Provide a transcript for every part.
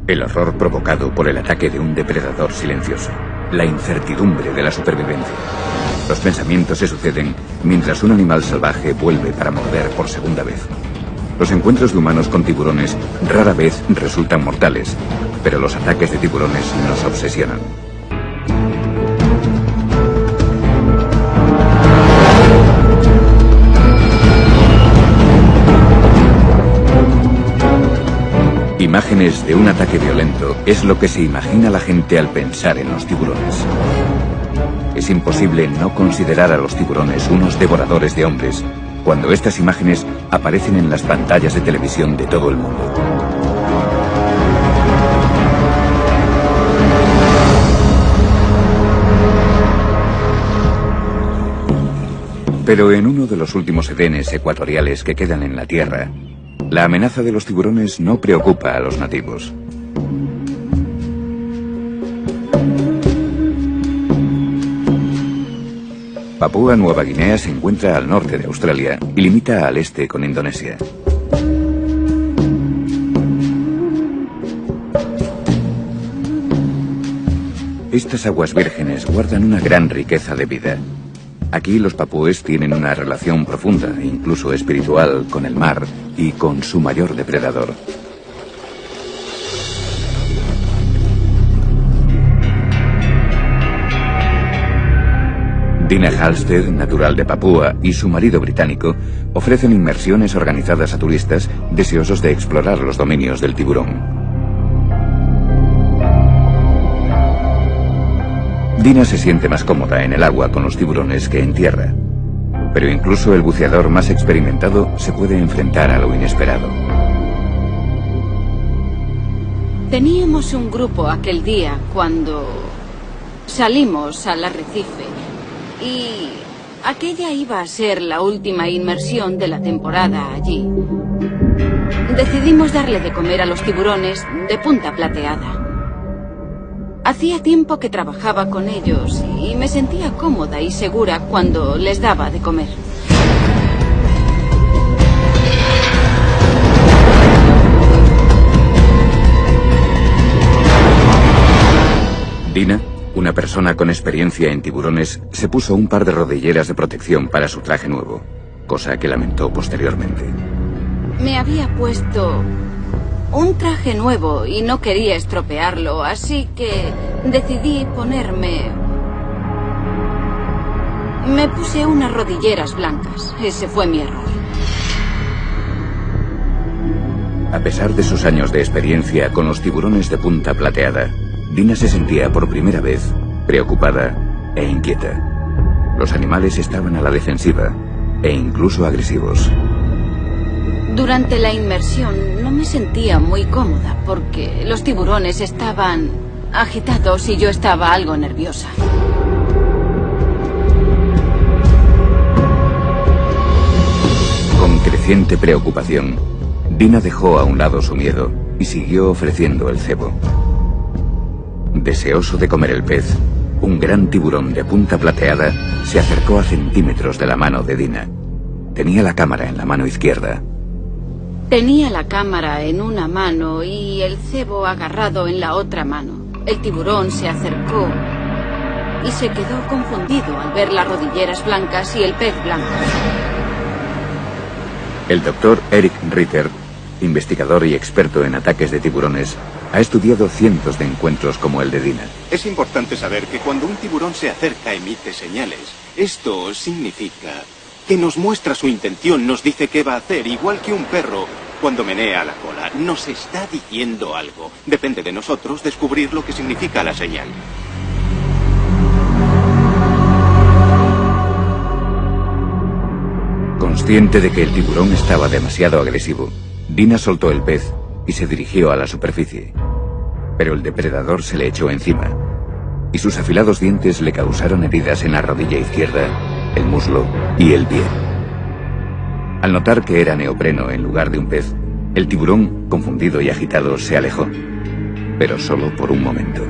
El horror provocado por el ataque de un depredador silencioso. La incertidumbre de la supervivencia. Los pensamientos se suceden mientras un animal salvaje vuelve para morder por segunda vez. Los encuentros de humanos con tiburones rara vez resultan mortales, pero los ataques de tiburones nos obsesionan. Imágenes de un ataque violento es lo que se imagina la gente al pensar en los tiburones. Es imposible no considerar a los tiburones unos devoradores de hombres cuando estas imágenes aparecen en las pantallas de televisión de todo el mundo. Pero en uno de los últimos edenes ecuatoriales que quedan en la Tierra, la amenaza de los tiburones no preocupa a los nativos. Papúa Nueva Guinea se encuentra al norte de Australia y limita al este con Indonesia. Estas aguas vírgenes guardan una gran riqueza de vida. Aquí los papúes tienen una relación profunda, incluso espiritual, con el mar y con su mayor depredador. Dina Halstead, natural de Papúa, y su marido británico ofrecen inmersiones organizadas a turistas deseosos de explorar los dominios del tiburón. Dina se siente más cómoda en el agua con los tiburones que en tierra, pero incluso el buceador más experimentado se puede enfrentar a lo inesperado. Teníamos un grupo aquel día cuando salimos al arrecife y aquella iba a ser la última inmersión de la temporada allí. Decidimos darle de comer a los tiburones de punta plateada. Hacía tiempo que trabajaba con ellos y me sentía cómoda y segura cuando les daba de comer. Dina, una persona con experiencia en tiburones, se puso un par de rodilleras de protección para su traje nuevo, cosa que lamentó posteriormente. Me había puesto un traje nuevo y no quería estropearlo, así que decidí ponerme... Me puse unas rodilleras blancas. Ese fue mi error. A pesar de sus años de experiencia con los tiburones de punta plateada, Dina se sentía por primera vez preocupada e inquieta. Los animales estaban a la defensiva e incluso agresivos. Durante la inmersión no me sentía muy cómoda porque los tiburones estaban agitados y yo estaba algo nerviosa. Con creciente preocupación, Dina dejó a un lado su miedo y siguió ofreciendo el cebo. Deseoso de comer el pez, un gran tiburón de punta plateada se acercó a centímetros de la mano de Dina. Tenía la cámara en la mano izquierda. Tenía la cámara en una mano y el cebo agarrado en la otra mano. El tiburón se acercó y se quedó confundido al ver las rodilleras blancas y el pez blanco. El doctor Eric Ritter, investigador y experto en ataques de tiburones, ha estudiado cientos de encuentros como el de Dina. Es importante saber que cuando un tiburón se acerca emite señales. Esto significa que nos muestra su intención, nos dice qué va a hacer, igual que un perro cuando menea la cola. Nos está diciendo algo. Depende de nosotros descubrir lo que significa la señal. Consciente de que el tiburón estaba demasiado agresivo, Dina soltó el pez y se dirigió a la superficie. Pero el depredador se le echó encima y sus afilados dientes le causaron heridas en la rodilla izquierda, el muslo y el pie. Al notar que era neopreno en lugar de un pez, el tiburón, confundido y agitado, se alejó, pero solo por un momento.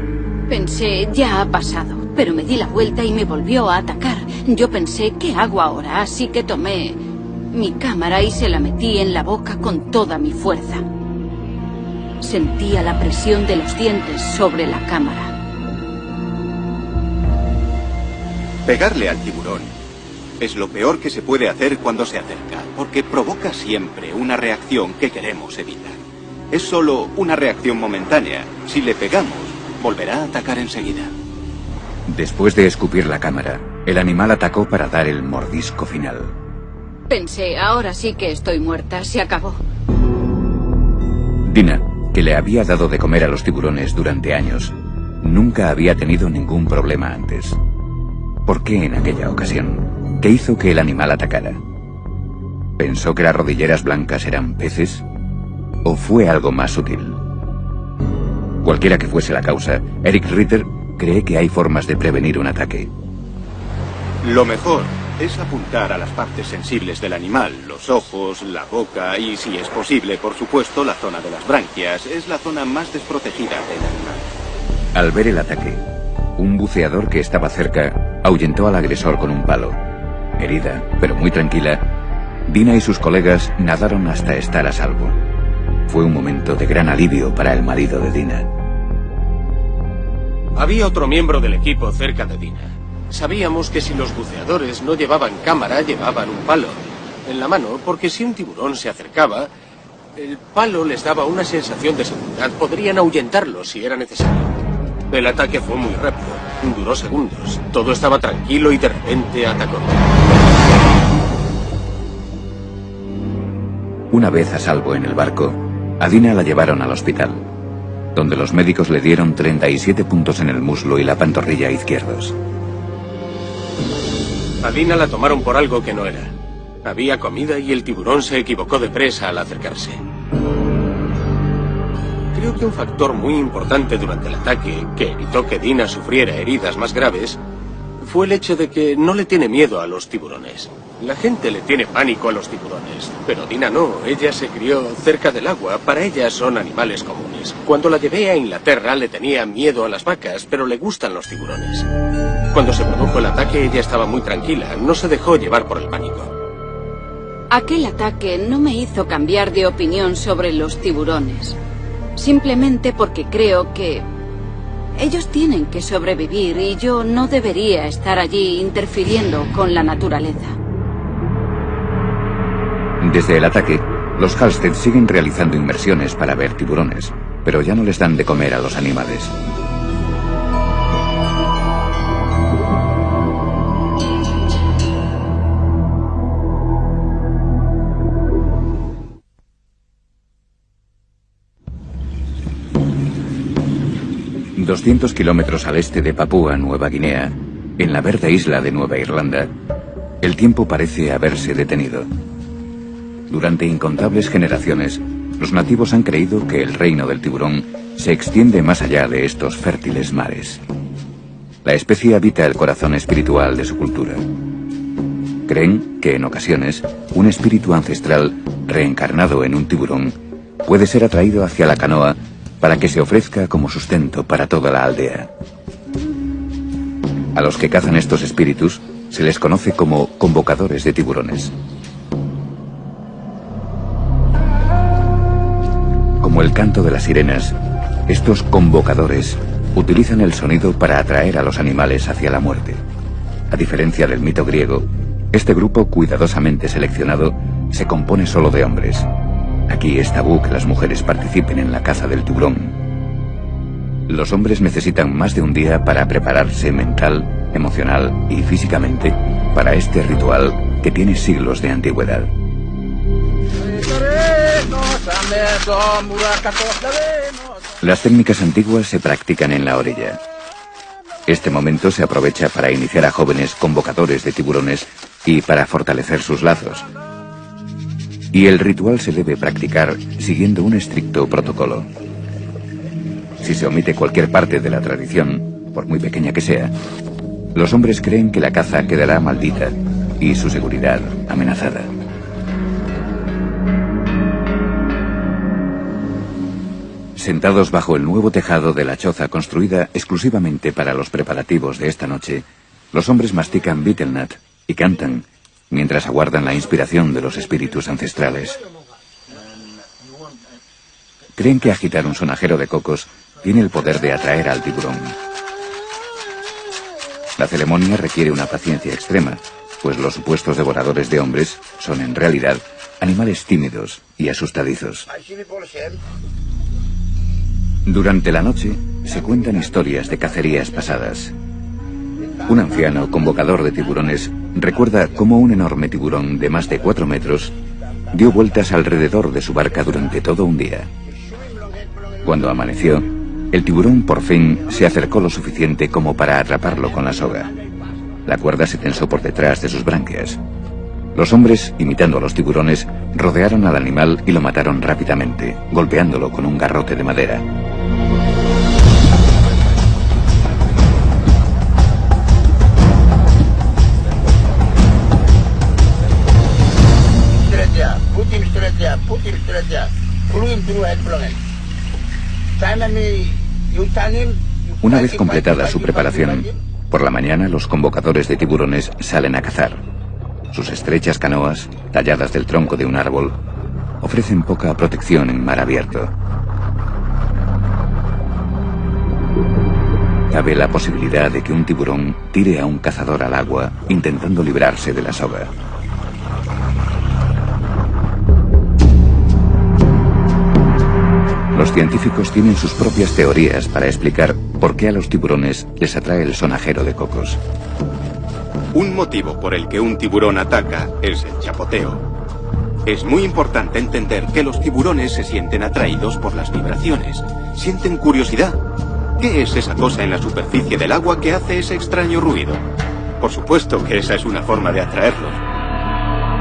Pensé, ya ha pasado, pero me di la vuelta y me volvió a atacar. Yo pensé, ¿qué hago ahora? Así que tomé mi cámara y se la metí en la boca con toda mi fuerza. Sentía la presión de los dientes sobre la cámara. Pegarle al tiburón es lo peor que se puede hacer cuando se acerca, porque provoca siempre una reacción que queremos evitar. Es solo una reacción momentánea. Si le pegamos, volverá a atacar enseguida. Después de escupir la cámara, el animal atacó para dar el mordisco final. Pensé, ahora sí que estoy muerta, se acabó. Dina, que le había dado de comer a los tiburones durante años, nunca había tenido ningún problema antes. ¿Por qué en aquella ocasión? ¿Qué hizo que el animal atacara? ¿Pensó que las rodilleras blancas eran peces? ¿O fue algo más sutil? Cualquiera que fuese la causa, Eric Ritter cree que hay formas de prevenir un ataque. Lo mejor es apuntar a las partes sensibles del animal, los ojos, la boca y, si es posible, por supuesto, la zona de las branquias. Es la zona más desprotegida del animal. Al ver el ataque, un buceador que estaba cerca ahuyentó al agresor con un palo. Herida, pero muy tranquila, Dina y sus colegas nadaron hasta estar a salvo. Fue un momento de gran alivio para el marido de Dina. Había otro miembro del equipo cerca de Dina. Sabíamos que si los buceadores no llevaban cámara, llevaban un palo en la mano, porque si un tiburón se acercaba, el palo les daba una sensación de seguridad. Podrían ahuyentarlo si era necesario. El ataque fue muy rápido, duró segundos. Todo estaba tranquilo y de repente atacó. Una vez a salvo en el barco, a Dina la llevaron al hospital, donde los médicos le dieron 37 puntos en el muslo y la pantorrilla izquierdos. A Dina la tomaron por algo que no era. Había comida y el tiburón se equivocó de presa al acercarse. Creo que un factor muy importante durante el ataque, que evitó que Dina sufriera heridas más graves, fue el hecho de que no le tiene miedo a los tiburones. La gente le tiene pánico a los tiburones, pero Dina no. Ella se crió cerca del agua. Para ella son animales comunes. Cuando la llevé a Inglaterra le tenía miedo a las vacas, pero le gustan los tiburones. Cuando se produjo el ataque ella estaba muy tranquila, no se dejó llevar por el pánico. Aquel ataque no me hizo cambiar de opinión sobre los tiburones. Simplemente porque creo que ellos tienen que sobrevivir y yo no debería estar allí interfiriendo con la naturaleza. Desde el ataque, los Halstead siguen realizando inmersiones para ver tiburones, pero ya no les dan de comer a los animales. ...200 kilómetros al este de Papúa Nueva Guinea, en la verde isla de Nueva Irlanda, el tiempo parece haberse detenido. Durante incontables generaciones, los nativos han creído que el reino del tiburón se extiende más allá de estos fértiles mares. La especie habita el corazón espiritual de su cultura. Creen que en ocasiones un espíritu ancestral reencarnado en un tiburón puede ser atraído hacia la canoa para que se ofrezca como sustento para toda la aldea. A los que cazan estos espíritus se les conoce como convocadores de tiburones. Como el canto de las sirenas, estos convocadores utilizan el sonido para atraer a los animales hacia la muerte. A diferencia del mito griego, este grupo cuidadosamente seleccionado se compone solo de hombres. Aquí es tabú que las mujeres participen en la caza del tiburón. Los hombres necesitan más de un día para prepararse mental, emocional y físicamente para este ritual que tiene siglos de antigüedad. Las técnicas antiguas se practican en la orilla. Este momento se aprovecha para iniciar a jóvenes convocadores de tiburones y para fortalecer sus lazos. Y el ritual se debe practicar siguiendo un estricto protocolo. Si se omite cualquier parte de la tradición, por muy pequeña que sea, los hombres creen que la caza quedará maldita y su seguridad amenazada. Sentados bajo el nuevo tejado de la choza construida exclusivamente para los preparativos de esta noche, los hombres mastican betelnut y cantan mientras aguardan la inspiración de los espíritus ancestrales. creen que agitar un sonajero de cocos tiene el poder de atraer al tiburón. La ceremonia requiere una paciencia extrema, pues los supuestos devoradores de hombres son en realidad animales tímidos y asustadizos. Durante la noche se cuentan historias de cacerías pasadas. Un anciano convocador de tiburones recuerda cómo un enorme tiburón de más de 4 metros dio vueltas alrededor de su barca durante todo un día. Cuando amaneció, el tiburón por fin se acercó lo suficiente como para atraparlo con la soga. La cuerda se tensó por detrás de sus branquias. Los hombres, imitando a los tiburones, rodearon al animal y lo mataron rápidamente, golpeándolo con un garrote de madera. Una vez completada su preparación, por la mañana los convocadores de tiburones salen a cazar. Sus estrechas canoas, talladas del tronco de un árbol, ofrecen poca protección en mar abierto. Cabe la posibilidad de que un tiburón tire a un cazador al agua intentando librarse de la soga. Los científicos tienen sus propias teorías para explicar por qué a los tiburones les atrae el sonajero de cocos. Un motivo por el que un tiburón ataca es el chapoteo. Es muy importante entender que los tiburones se sienten atraídos por las vibraciones. Sienten curiosidad. ¿Qué es esa cosa en la superficie del agua que hace ese extraño ruido? Por supuesto que esa es una forma de atraerlos.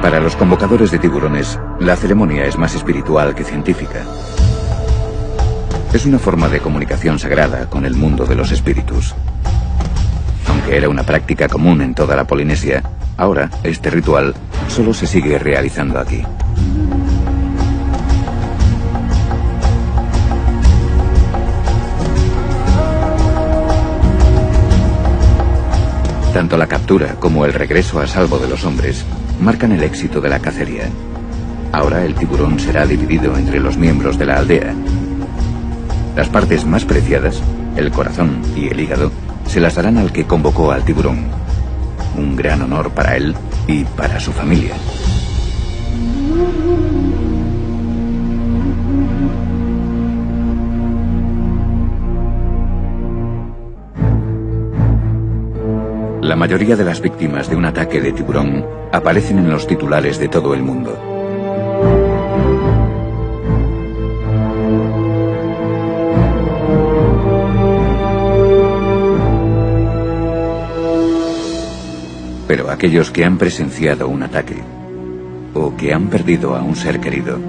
Para los convocadores de tiburones, la ceremonia es más espiritual que científica. Es una forma de comunicación sagrada con el mundo de los espíritus. Aunque era una práctica común en toda la Polinesia, ahora este ritual solo se sigue realizando aquí. Tanto la captura como el regreso a salvo de los hombres marcan el éxito de la cacería. Ahora el tiburón será dividido entre los miembros de la aldea. Las partes más preciadas, el corazón y el hígado, se las darán al que convocó al tiburón. Un gran honor para él y para su familia. La mayoría de las víctimas de un ataque de tiburón aparecen en los titulares de todo el mundo. Pero aquellos que han presenciado un ataque o que han perdido a un ser querido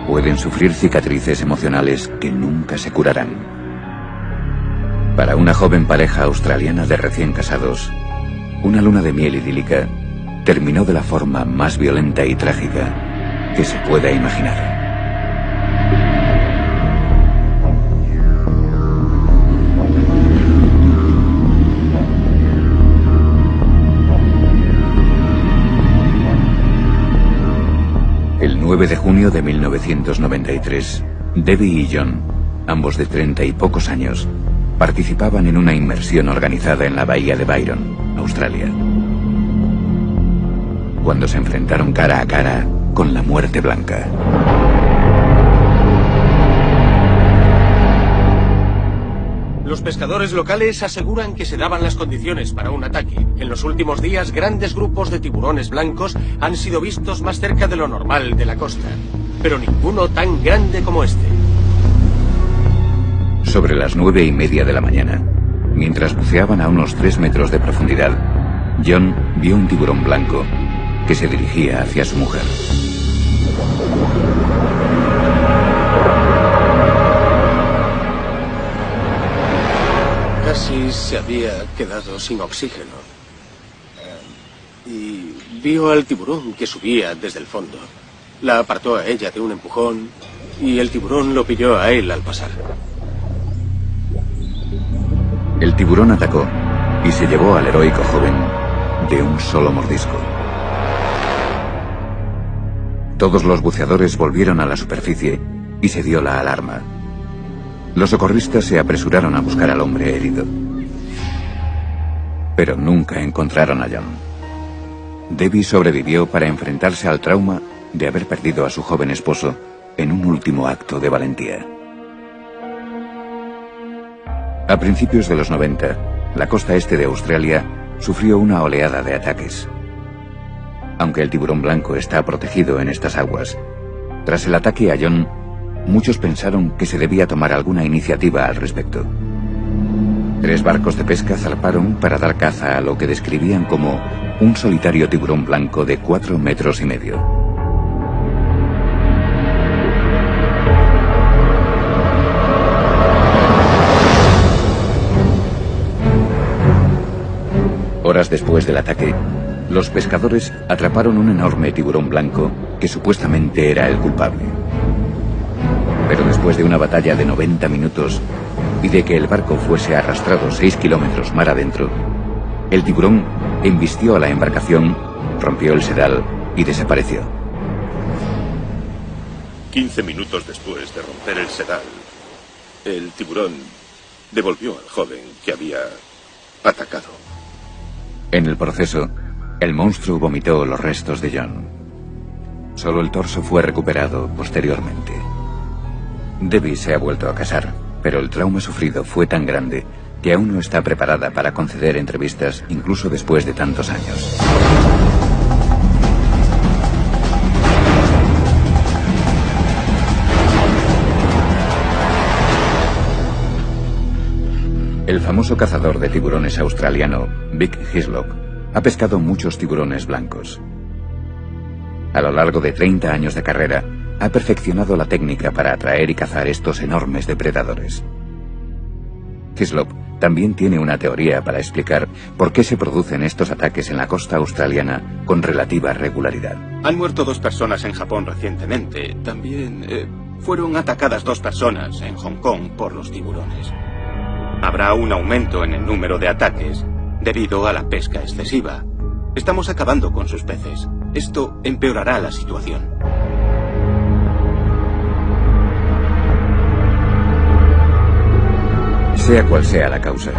pueden sufrir cicatrices emocionales que nunca se curarán. Para una joven pareja australiana de recién casados, una luna de miel idílica terminó de la forma más violenta y trágica que se pueda imaginar. El 9 de junio de 1993, Debbie y John, ambos de 30 y pocos años, participaban en una inmersión organizada en la bahía de Byron, Australia, cuando se enfrentaron cara a cara con la muerte blanca. Los pescadores locales aseguran que se daban las condiciones para un ataque. En los últimos días, grandes grupos de tiburones blancos han sido vistos más cerca de lo normal de la costa, pero ninguno tan grande como este. Sobre las 9:30 de la mañana, mientras buceaban a unos 3 metros de profundidad, John vio un tiburón blanco que se dirigía hacia su mujer. Casi se había quedado sin oxígeno. Y vio al tiburón que subía desde el fondo. La apartó a ella de un empujón y el tiburón lo pilló a él al pasar. El tiburón atacó y se llevó al heroico joven de un solo mordisco. Todos los buceadores volvieron a la superficie y se dio la alarma. Los socorristas se apresuraron a buscar al hombre herido. Pero nunca encontraron a John. Debbie sobrevivió para enfrentarse al trauma de haber perdido a su joven esposo en un último acto de valentía. A principios de los 90, la costa este de Australia sufrió una oleada de ataques. Aunque el tiburón blanco está protegido en estas aguas, tras el ataque a John, muchos pensaron que se debía tomar alguna iniciativa al respecto. 3 barcos de pesca zarparon para dar caza a lo que describían como un solitario tiburón blanco de 4,5 metros. Horas después del ataque, los pescadores atraparon un enorme tiburón blanco que supuestamente era el culpable. Pero después de una batalla de 90 minutos y de que el barco fuese arrastrado 6 kilómetros mar adentro, el tiburón embistió a la embarcación, rompió el sedal y desapareció. 15 minutos después de romper el sedal, el tiburón devolvió al joven que había atacado. En el proceso, el monstruo vomitó los restos de John. Solo el torso fue recuperado posteriormente. Debbie se ha vuelto a casar, pero el trauma sufrido fue tan grande que aún no está preparada para conceder entrevistas incluso después de tantos años. El famoso cazador de tiburones australiano, Vic Hislop, ha pescado muchos tiburones blancos. A lo largo de 30 años de carrera, ha perfeccionado la técnica para atraer y cazar estos enormes depredadores. Hislop también tiene una teoría para explicar por qué se producen estos ataques en la costa australiana con relativa regularidad. Han muerto 2 personas en Japón recientemente. También fueron atacadas 2 personas en Hong Kong por los tiburones. Habrá un aumento en el número de ataques debido a la pesca excesiva. Estamos acabando con sus peces. Esto empeorará la situación. Sea cual sea la causa,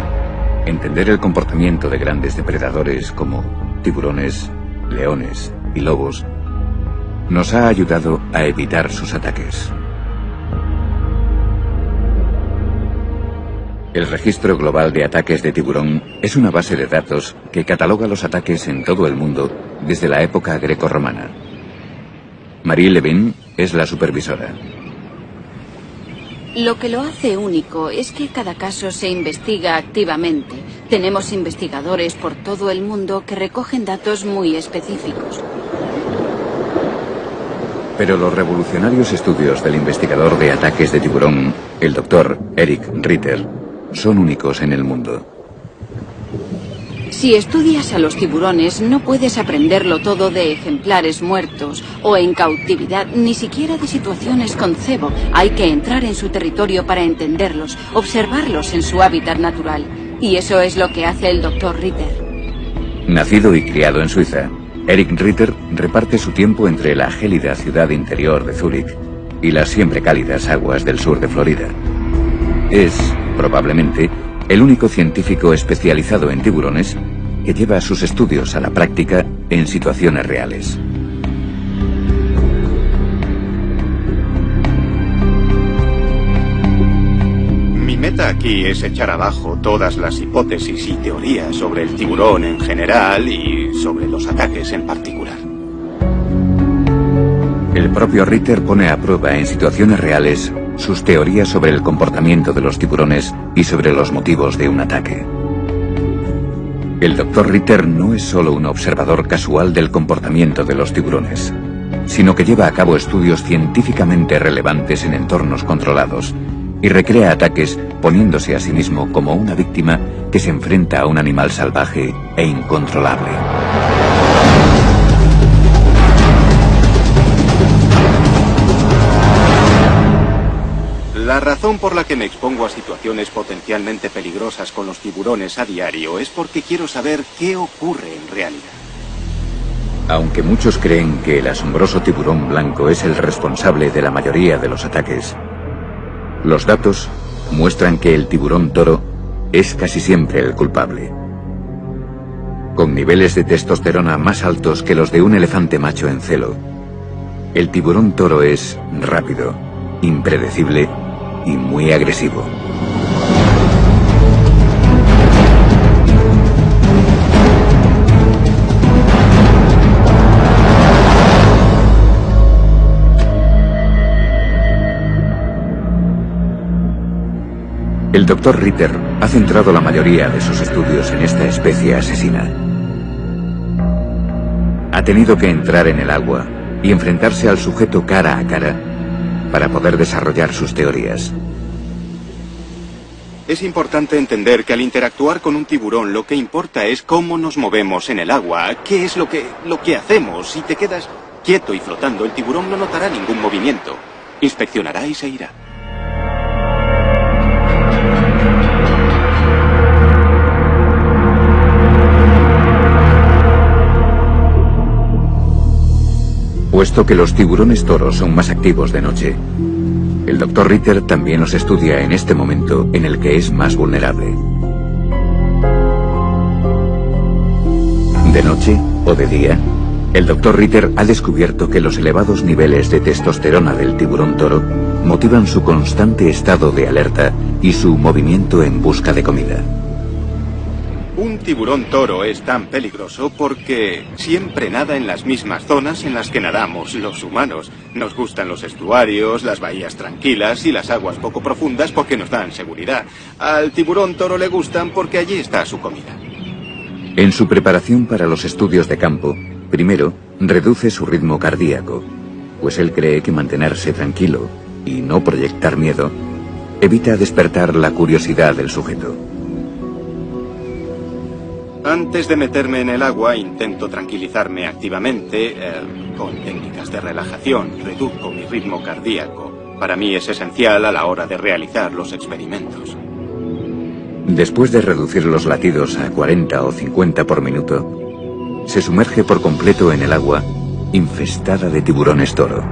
entender el comportamiento de grandes depredadores como tiburones, leones y lobos nos ha ayudado a evitar sus ataques. El Registro Global de Ataques de Tiburón es una base de datos que cataloga los ataques en todo el mundo desde la época grecorromana. Marie Levin es la supervisora. Lo que lo hace único es que cada caso se investiga activamente. Tenemos investigadores por todo el mundo que recogen datos muy específicos. Pero los revolucionarios estudios del investigador de ataques de tiburón, el Dr. Eric Ritter, son únicos en el mundo. Si estudias a los tiburones, no puedes aprenderlo todo de ejemplares muertos o en cautividad, ni siquiera de situaciones con cebo. Hay que entrar en su territorio para entenderlos, observarlos en su hábitat natural. Y eso es lo que hace el Dr. Ritter. Nacido y criado en Suiza, Eric Ritter reparte su tiempo entre la gélida ciudad interior de Zúrich y las siempre cálidas aguas del sur de Florida. Es, probablemente, el único científico especializado en tiburones que lleva sus estudios a la práctica en situaciones reales. Mi meta aquí es echar abajo todas las hipótesis y teorías sobre el tiburón en general y sobre los ataques en particular. El propio Ritter pone a prueba en situaciones reales sus teorías sobre el comportamiento de los tiburones y sobre los motivos de un ataque. El Dr. Ritter no es solo un observador casual del comportamiento de los tiburones, sino que lleva a cabo estudios científicamente relevantes en entornos controlados y recrea ataques poniéndose a sí mismo como una víctima que se enfrenta a un animal salvaje e incontrolable. La razón por la que me expongo a situaciones potencialmente peligrosas con los tiburones a diario es porque quiero saber qué ocurre en realidad. Aunque muchos creen que el asombroso tiburón blanco es el responsable de la mayoría de los ataques, los datos muestran que el tiburón toro es casi siempre el culpable. Con niveles de testosterona más altos que los de un elefante macho en celo, el tiburón toro es rápido, impredecible y muy agresivo. El Dr. Ritter ha centrado la mayoría de sus estudios en esta especie asesina. Ha tenido que entrar en el agua y enfrentarse al sujeto cara a cara para poder desarrollar sus teorías. Es importante entender que al interactuar con un tiburón lo que importa es cómo nos movemos en el agua, qué es lo que hacemos. Si te quedas quieto y flotando, el tiburón no notará ningún movimiento. Inspeccionará y se irá. Puesto que los tiburones toros son más activos de noche, el Dr. Ritter también los estudia en este momento en el que es más vulnerable. De noche o de día, el Dr. Ritter ha descubierto que los elevados niveles de testosterona del tiburón toro motivan su constante estado de alerta y su movimiento en busca de comida. Un tiburón toro es tan peligroso porque siempre nada en las mismas zonas en las que nadamos los humanos. Nos gustan los estuarios, las bahías tranquilas y las aguas poco profundas porque nos dan seguridad. Al tiburón toro le gustan porque allí está su comida. En su preparación para los estudios de campo, primero reduce su ritmo cardíaco, pues él cree que mantenerse tranquilo y no proyectar miedo evita despertar la curiosidad del sujeto. Antes de meterme en el agua, intento tranquilizarme activamente con técnicas de relajación. Reduzco mi ritmo cardíaco. Para mí es esencial a la hora de realizar los experimentos. Después de reducir los latidos a 40 o 50 por minuto, se sumerge por completo en el agua infestada de tiburones toro.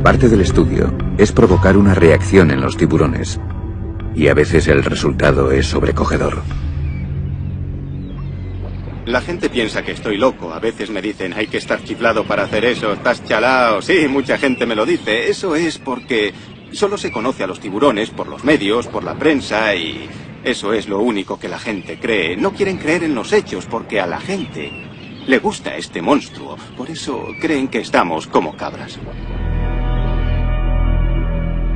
Parte del estudio es provocar una reacción en los tiburones, y a veces el resultado es sobrecogedor. La gente piensa que estoy loco. A veces me dicen, hay que estar chiflado para hacer eso, estás chalao. Sí, mucha gente me lo dice. Eso es porque solo se conoce a los tiburones por los medios, por la prensa, y eso es lo único que la gente cree. No quieren creer en los hechos porque a la gente le gusta este monstruo. Por eso creen que estamos como cabras.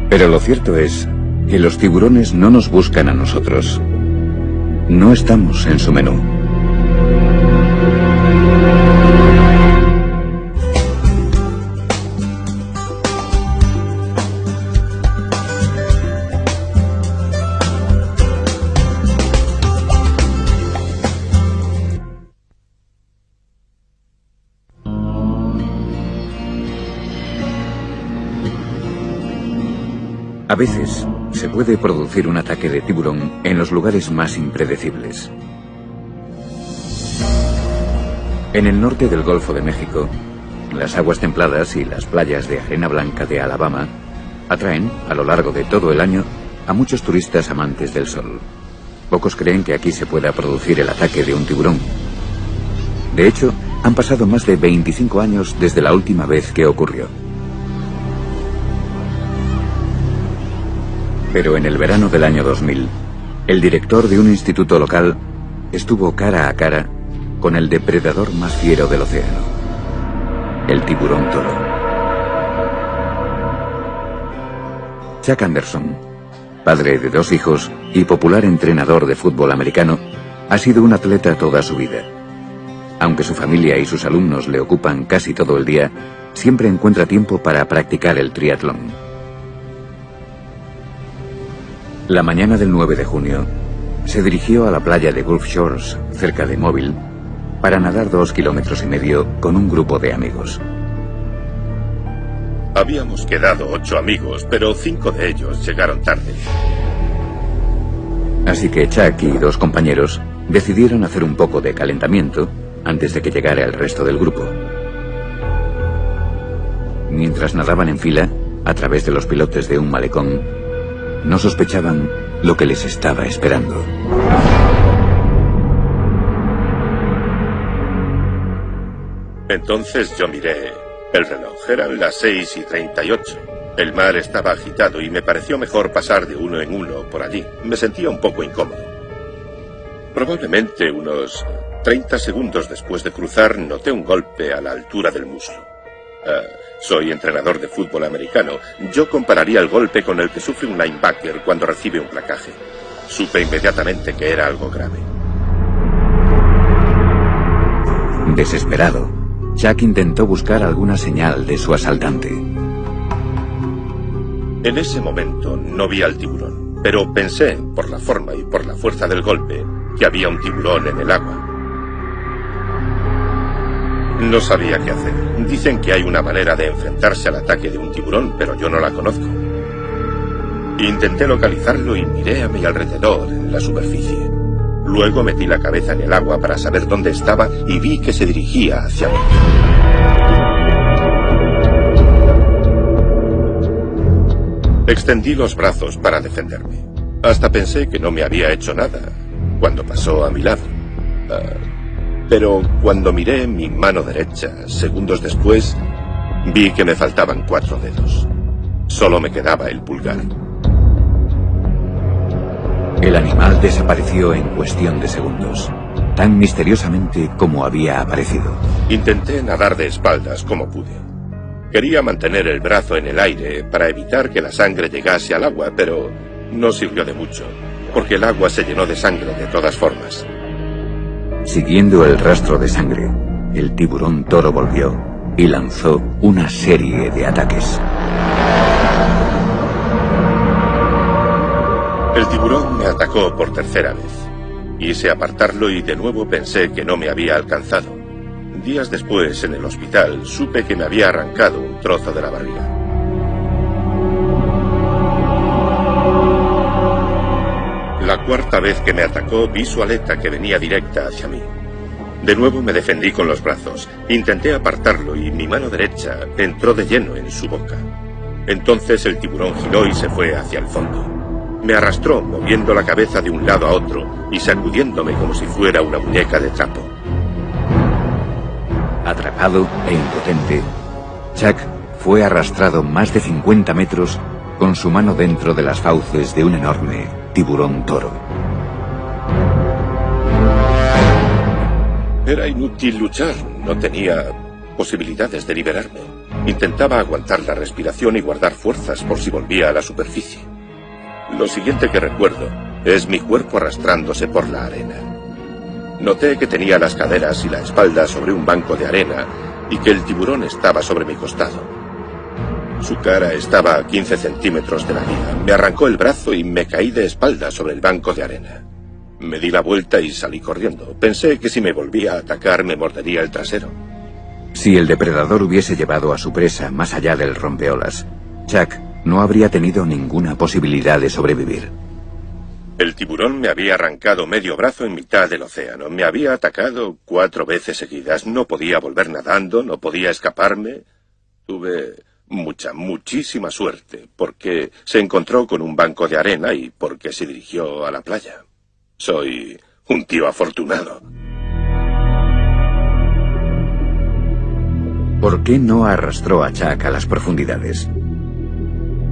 Pero lo cierto es que los tiburones no nos buscan a nosotros. No estamos en su menú. A veces se puede producir un ataque de tiburón en los lugares más impredecibles. En el norte del Golfo de México, las aguas templadas y las playas de arena blanca de Alabama atraen, a lo largo de todo el año, a muchos turistas amantes del sol. Pocos creen que aquí se pueda producir el ataque de un tiburón. De hecho, han pasado más de 25 años desde la última vez que ocurrió. Pero en el verano del año 2000, el director de un instituto local estuvo cara a cara con el depredador más fiero del océano, el tiburón toro. Chuck Anderson, padre de 2 hijos y popular entrenador de fútbol americano, ha sido un atleta toda su vida. Aunque su familia y sus alumnos le ocupan casi todo el día, siempre encuentra tiempo para practicar el triatlón. La mañana del 9 de junio, se dirigió a la playa de Gulf Shores, cerca de Mobile, para nadar 2,5 kilómetros con un grupo de amigos. Habíamos quedado 8 amigos, pero 5 de ellos llegaron tarde. Así que Chuck y 2 compañeros decidieron hacer un poco de calentamiento antes de que llegara el resto del grupo. Mientras nadaban en fila, a través de los pilotes de un malecón, no sospechaban lo que les estaba esperando. Entonces yo miré el reloj. Eran las 6:38. El mar estaba agitado y me pareció mejor pasar de uno en uno por allí. Me sentía un poco incómodo. Probablemente unos 30 segundos después de cruzar noté un golpe a la altura del muslo. Soy entrenador de fútbol americano. Yo compararía el golpe con el que sufre un linebacker cuando recibe un placaje. Supe inmediatamente que era algo grave. Desesperado, Chuck intentó buscar alguna señal de su asaltante. En ese momento no vi al tiburón, pero pensé, por la forma y por la fuerza del golpe, que había un tiburón en el agua. No sabía qué hacer. Dicen que hay una manera de enfrentarse al ataque de un tiburón, pero yo no la conozco. Intenté localizarlo y miré a mi alrededor, en la superficie. Luego metí la cabeza en el agua para saber dónde estaba y vi que se dirigía hacia mí. Extendí los brazos para defenderme. Hasta pensé que no me había hecho nada cuando pasó a mi lado. Pero cuando miré mi mano derecha, segundos después, vi que me faltaban 4 dedos. Solo me quedaba el pulgar. El animal desapareció en cuestión de segundos, tan misteriosamente como había aparecido. Intenté nadar de espaldas como pude. Quería mantener el brazo en el aire para evitar que la sangre llegase al agua, pero no sirvió de mucho, porque el agua se llenó de sangre de todas formas. Siguiendo el rastro de sangre, el tiburón toro volvió y lanzó una serie de ataques. El tiburón me atacó por tercera vez. Quise apartarlo y de nuevo pensé que no me había alcanzado. Días después, en el hospital, supe que me había arrancado un trozo de la barriga. La cuarta vez que me atacó, vi su aleta que venía directa hacia mí. De nuevo me defendí con los brazos. Intenté apartarlo y mi mano derecha entró de lleno en su boca. Entonces el tiburón giró y se fue hacia el fondo. Me arrastró, moviendo la cabeza de un lado a otro y sacudiéndome como si fuera una muñeca de trapo. Atrapado e impotente, Chuck fue arrastrado más de 50 metros con su mano dentro de las fauces de un enorme tiburón toro. Era inútil luchar, no tenía posibilidades de liberarme. Intentaba aguantar la respiración y guardar fuerzas por si volvía a la superficie. Lo siguiente que recuerdo es mi cuerpo arrastrándose por la arena. Noté que tenía las caderas y la espalda sobre un banco de arena y que el tiburón estaba sobre mi costado. Su cara estaba a 15 centímetros de la mía. Me arrancó el brazo y me caí de espalda sobre el banco de arena. Me di la vuelta y salí corriendo. Pensé que si me volvía a atacar me mordería el trasero. Si el depredador hubiese llevado a su presa más allá del rompeolas, Chuck no habría tenido ninguna posibilidad de sobrevivir. El tiburón me había arrancado medio brazo en mitad del océano. Me había atacado 4 veces seguidas. No podía volver nadando, no podía escaparme. Tuve muchísima suerte, porque se encontró con un banco de arena y porque se dirigió a la playa. Soy un tío afortunado. ¿Por qué no arrastró a Chuck a las profundidades?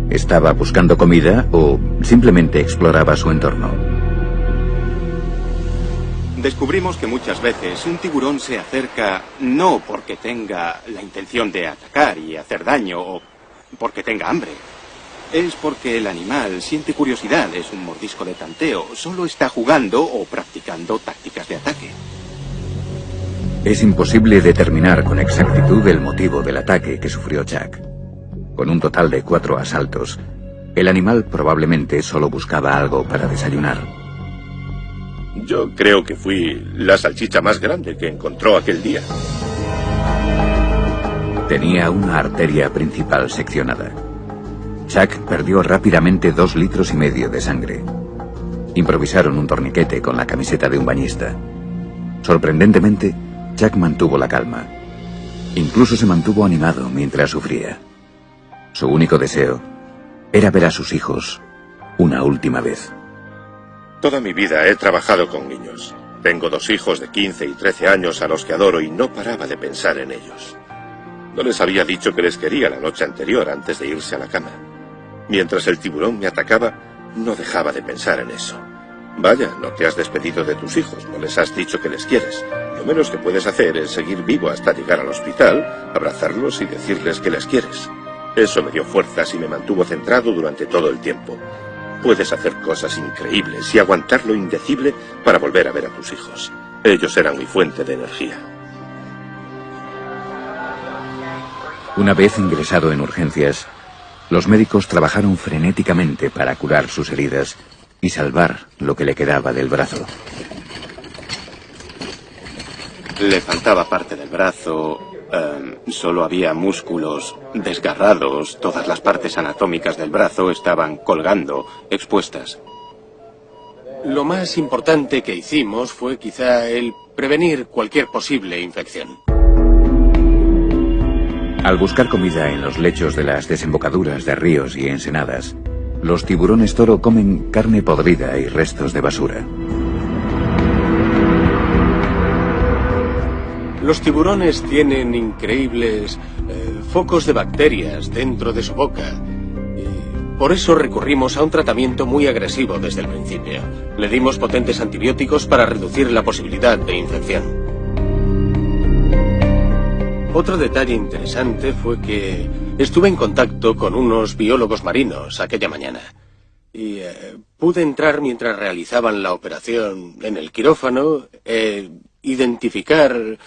¿Estaba buscando comida o simplemente exploraba su entorno? Descubrimos que muchas veces un tiburón se acerca no porque tenga la intención de atacar y hacer daño o porque tenga hambre. Es porque el animal siente curiosidad, es un mordisco de tanteo, solo está jugando o practicando tácticas de ataque. Es imposible determinar con exactitud el motivo del ataque que sufrió Chuck. Con un total de 4 asaltos, el animal probablemente solo buscaba algo para desayunar. Yo creo que fui la salchicha más grande que encontró aquel día. Tenía una arteria principal seccionada. Chuck perdió rápidamente 2,5 litros de sangre. Improvisaron un torniquete con la camiseta de un bañista. Sorprendentemente, Chuck mantuvo la calma. Incluso se mantuvo animado mientras sufría. Su único deseo era ver a sus hijos una última vez. Toda mi vida he trabajado con niños. Tengo 2 hijos de 15 y 13 años a los que adoro y no paraba de pensar en ellos. No les había dicho que les quería la noche anterior antes de irse a la cama. Mientras el tiburón me atacaba, no dejaba de pensar en eso. Vaya, no te has despedido de tus hijos, no les has dicho que les quieres. Lo menos que puedes hacer es seguir vivo hasta llegar al hospital, abrazarlos y decirles que les quieres. Eso me dio fuerzas y me mantuvo centrado durante todo el tiempo. Puedes hacer cosas increíbles y aguantar lo indecible para volver a ver a tus hijos. Ellos eran mi fuente de energía. Una vez ingresado en urgencias, los médicos trabajaron frenéticamente para curar sus heridas y salvar lo que le quedaba del brazo. Le faltaba parte del brazo, solo había músculos desgarrados, todas las partes anatómicas del brazo estaban colgando, expuestas. Lo más importante que hicimos fue quizá el prevenir cualquier posible infección. Al buscar comida en los lechos de las desembocaduras de ríos y ensenadas, los tiburones toro comen carne podrida y restos de basura. Los tiburones tienen increíbles focos de bacterias dentro de su boca. Y por eso recurrimos a un tratamiento muy agresivo desde el principio. Le dimos potentes antibióticos para reducir la posibilidad de infección. Otro detalle interesante fue que estuve en contacto con unos biólogos marinos aquella mañana. Y pude entrar mientras realizaban la operación en el quirófano, identificar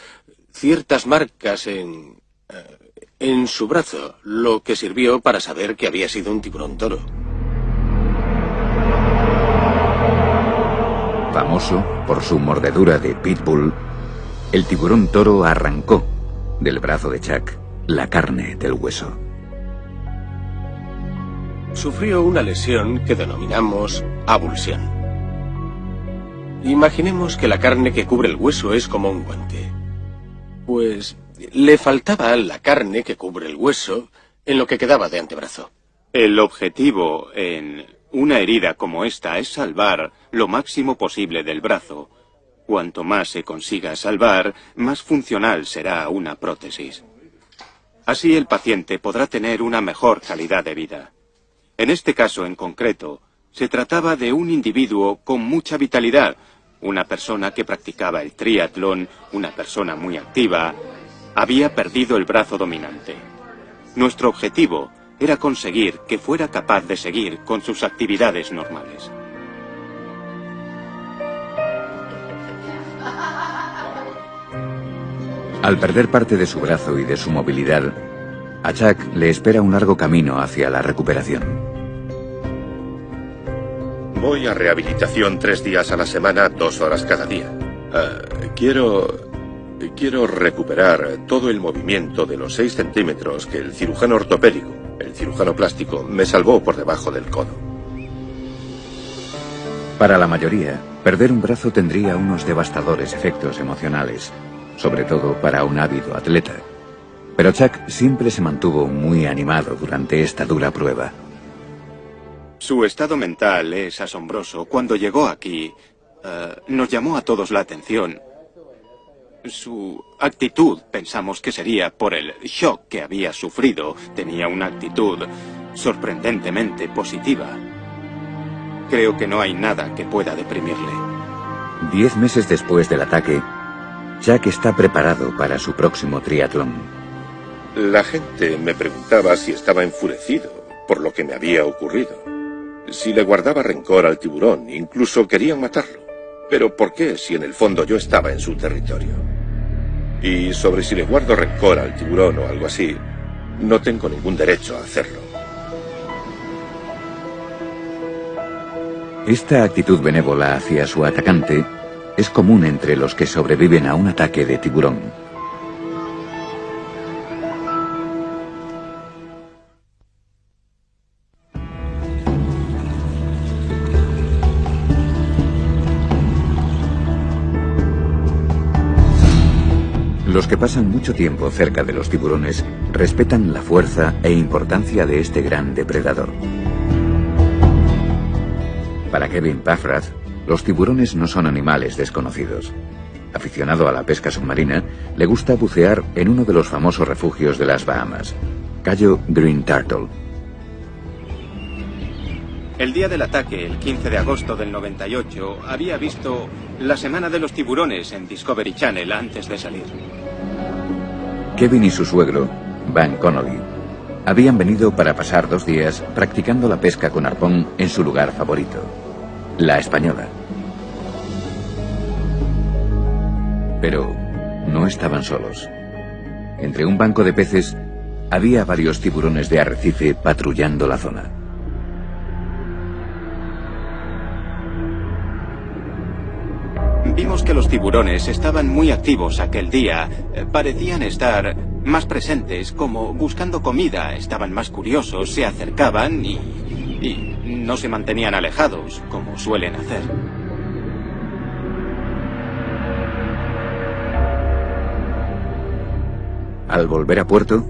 ciertas marcas en su brazo, lo que sirvió para saber que había sido un tiburón toro. Famoso por su mordedura de pitbull, el tiburón toro arrancó del brazo de Chuck la carne del hueso. Sufrió una lesión que denominamos avulsión. Imaginemos que la carne que cubre el hueso es como un guante. Pues le faltaba la carne que cubre el hueso en lo que quedaba de antebrazo. El objetivo en una herida como esta es salvar lo máximo posible del brazo. Cuanto más se consiga salvar, más funcional será una prótesis. Así el paciente podrá tener una mejor calidad de vida. En este caso en concreto, se trataba de un individuo con mucha vitalidad, una persona que practicaba el triatlón, una persona muy activa, había perdido el brazo dominante. Nuestro objetivo era conseguir que fuera capaz de seguir con sus actividades normales. Al perder parte de su brazo y de su movilidad, a Chuck le espera un largo camino hacia la recuperación. Voy a rehabilitación 3 días a la semana, 2 horas cada día. Quiero recuperar todo el movimiento de los 6 centímetros que el cirujano ortopédico, el cirujano plástico, me salvó por debajo del codo. Para la mayoría, perder un brazo tendría unos devastadores efectos emocionales, sobre todo para un ávido atleta. Pero Chuck siempre se mantuvo muy animado durante esta dura prueba. Su estado mental es asombroso. Cuando llegó aquí, nos llamó a todos la atención. Su actitud, pensamos que sería por el shock que había sufrido. Tenía una actitud sorprendentemente positiva. Creo que no hay nada que pueda deprimirle. 10 meses después del ataque, Chuck está preparado para su próximo triatlón. La gente me preguntaba si estaba enfurecido por lo que me había ocurrido. Si le guardaba rencor al tiburón, incluso querían matarlo. Pero ¿por qué si en el fondo yo estaba en su territorio? Y sobre si le guardo rencor al tiburón o algo así, no tengo ningún derecho a hacerlo. Esta actitud benévola hacia su atacante es común entre los que sobreviven a un ataque de tiburón. Los que pasan mucho tiempo cerca de los tiburones respetan la fuerza e importancia de este gran depredador. Para Kevin Paffrath, los tiburones no son animales desconocidos. Aficionado a la pesca submarina, le gusta bucear en uno de los famosos refugios de las Bahamas, Cayo Green Turtle. El día del ataque, el 15 de agosto del 98, había visto La Semana de los Tiburones en Discovery Channel antes de salir. Kevin y su suegro, Van Connolly, habían venido para pasar 2 días practicando la pesca con arpón en su lugar favorito, La Española. Pero no estaban solos. Entre un banco de peces había varios tiburones de arrecife patrullando la zona. Vimos que los tiburones estaban muy activos aquel día. Parecían estar más presentes, como buscando comida. Estaban más curiosos, se acercaban y no se mantenían alejados, como suelen hacer. Al volver a puerto,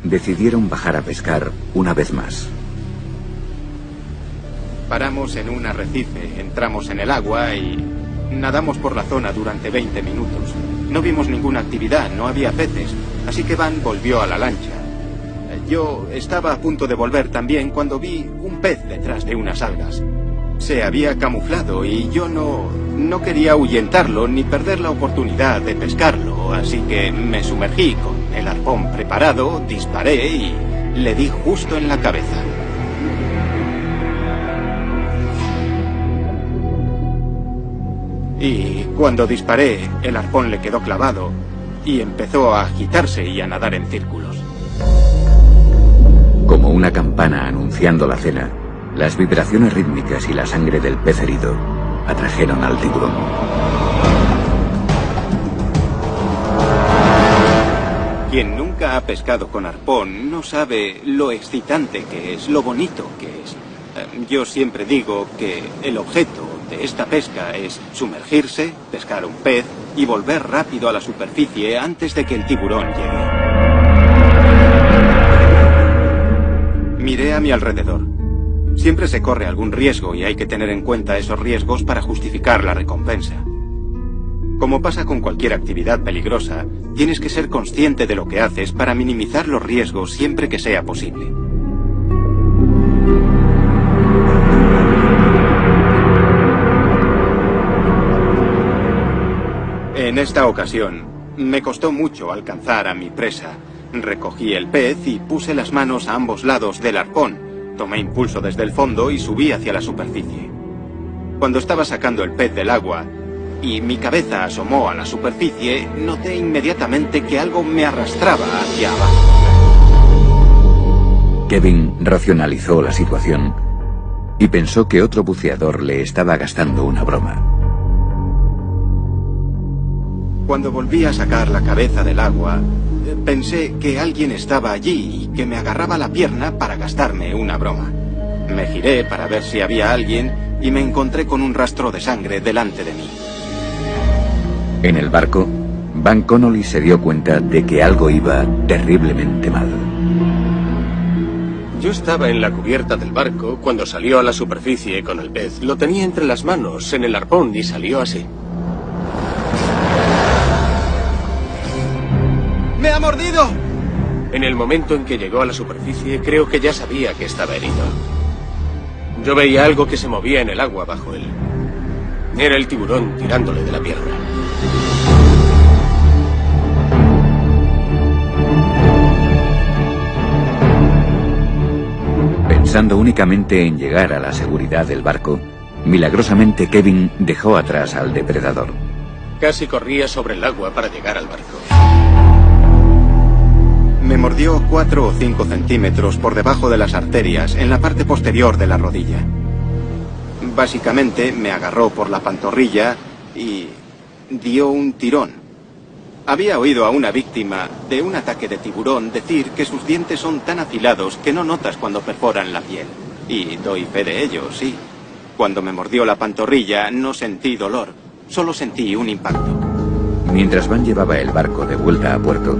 decidieron bajar a pescar una vez más. Paramos en un arrecife, entramos en el agua y nadamos por la zona durante 20 minutos. No vimos ninguna actividad, no había peces, así que Van volvió a la lancha. Yo estaba a punto de volver también cuando vi un pez detrás de unas algas. Se había camuflado y yo no quería ahuyentarlo ni perder la oportunidad de pescarlo, así que me sumergí con el arpón preparado, disparé y le di justo en la cabeza. Y cuando disparé, el arpón le quedó clavado y empezó a agitarse y a nadar en círculos. Como una campana anunciando la cena, las vibraciones rítmicas y la sangre del pez herido atrajeron al tiburón. Quien nunca ha pescado con arpón no sabe lo excitante que es, lo bonito que es. Yo siempre digo que el objeto de esta pesca es sumergirse, pescar un pez y volver rápido a la superficie antes de que el tiburón llegue. Miré a mi alrededor. Siempre se corre algún riesgo y hay que tener en cuenta esos riesgos para justificar la recompensa. Como pasa con cualquier actividad peligrosa, tienes que ser consciente de lo que haces para minimizar los riesgos siempre que sea posible. En esta ocasión, me costó mucho alcanzar a mi presa. Recogí el pez y puse las manos a ambos lados del arpón. Tomé impulso desde el fondo y subí hacia la superficie. Cuando estaba sacando el pez del agua y mi cabeza asomó a la superficie, noté inmediatamente que algo me arrastraba hacia abajo. Kevin racionalizó la situación y pensó que otro buceador le estaba gastando una broma. Cuando volví a sacar la cabeza del agua, pensé que alguien estaba allí y que me agarraba la pierna para gastarme una broma. Me giré para ver si había alguien y me encontré con un rastro de sangre delante de mí. En el barco, Van Connolly se dio cuenta de que algo iba terriblemente mal. Yo estaba en la cubierta del barco cuando salió a la superficie con el pez. Lo tenía entre las manos, en el arpón, y salió así. ¡Me ha mordido! En el momento en que llegó a la superficie, creo que ya sabía que estaba herido. Yo veía algo que se movía en el agua bajo él. Era el tiburón tirándole de la pierna. Pensando únicamente en llegar a la seguridad del barco, milagrosamente Kevin dejó atrás al depredador. Casi corría sobre el agua para llegar al barco. Me mordió 4 o 5 centímetros por debajo de las arterias, en la parte posterior de la rodilla. Básicamente me agarró por la pantorrilla y dio un tirón. Había oído a una víctima de un ataque de tiburón decir que sus dientes son tan afilados que no notas cuando perforan la piel. Y doy fe de ello, sí. Cuando me mordió la pantorrilla no sentí dolor, solo sentí un impacto. Mientras Van llevaba el barco de vuelta a puerto,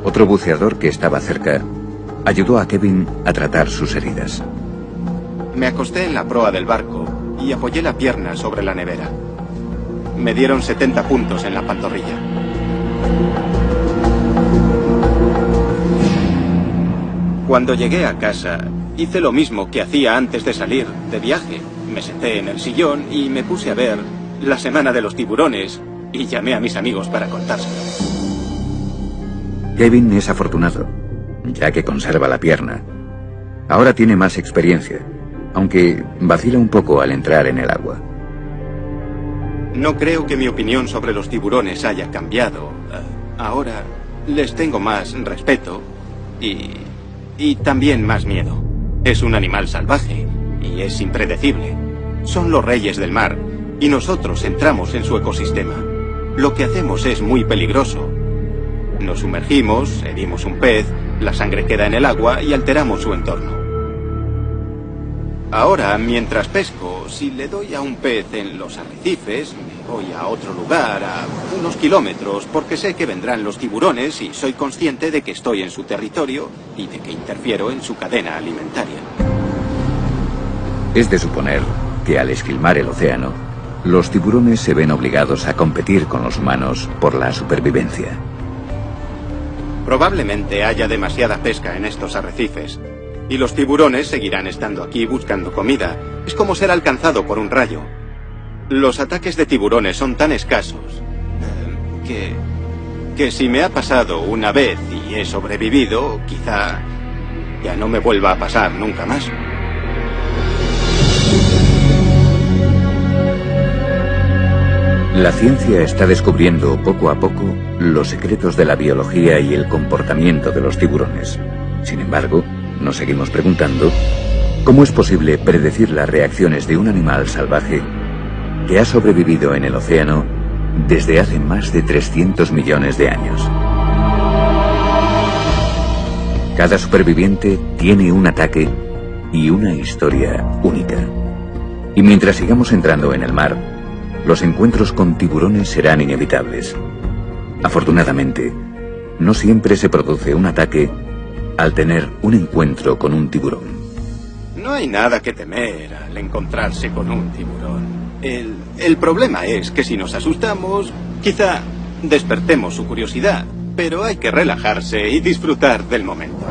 otro buceador que estaba cerca ayudó a Kevin a tratar sus heridas. Me acosté en la proa del barco y apoyé la pierna sobre la nevera. Me dieron 70 puntos en la pantorrilla. Cuando llegué a casa, hice lo mismo que hacía antes de salir de viaje. Me senté en el sillón y me puse a ver La Semana de los Tiburones y llamé a mis amigos para contárselo. Kevin es afortunado, ya que conserva la pierna. Ahora tiene más experiencia, aunque vacila un poco al entrar en el agua. No creo que mi opinión sobre los tiburones haya cambiado. Ahora les tengo más respeto y también más miedo. Es un animal salvaje y es impredecible. Son los reyes del mar y nosotros entramos en su ecosistema. Lo que hacemos es muy peligroso. Nos sumergimos, herimos un pez, la sangre queda en el agua y alteramos su entorno. Ahora, mientras pesco, si le doy a un pez en los arrecifes, me voy a otro lugar, a unos kilómetros, porque sé que vendrán los tiburones y soy consciente de que estoy en su territorio y de que interfiero en su cadena alimentaria. Es de suponer que al esquilmar el océano, los tiburones se ven obligados a competir con los humanos por la supervivencia. Probablemente haya demasiada pesca en estos arrecifes. Y los tiburones seguirán estando aquí buscando comida. Es como ser alcanzado por un rayo. Los ataques de tiburones son tan escasos que si me ha pasado una vez y he sobrevivido, quizá ya no me vuelva a pasar nunca más. La ciencia está descubriendo poco a poco los secretos de la biología y el comportamiento de los tiburones. Sin embargo, nos seguimos preguntando cómo es posible predecir las reacciones de un animal salvaje que ha sobrevivido en el océano desde hace más de 300 millones de años. Cada superviviente tiene un ataque y una historia única. Y mientras sigamos entrando en el mar, los encuentros con tiburones serán inevitables. Afortunadamente, no siempre se produce un ataque al tener un encuentro con un tiburón. No hay nada que temer al encontrarse con un tiburón. El problema es que si nos asustamos, quizá despertemos su curiosidad, pero hay que relajarse y disfrutar del momento.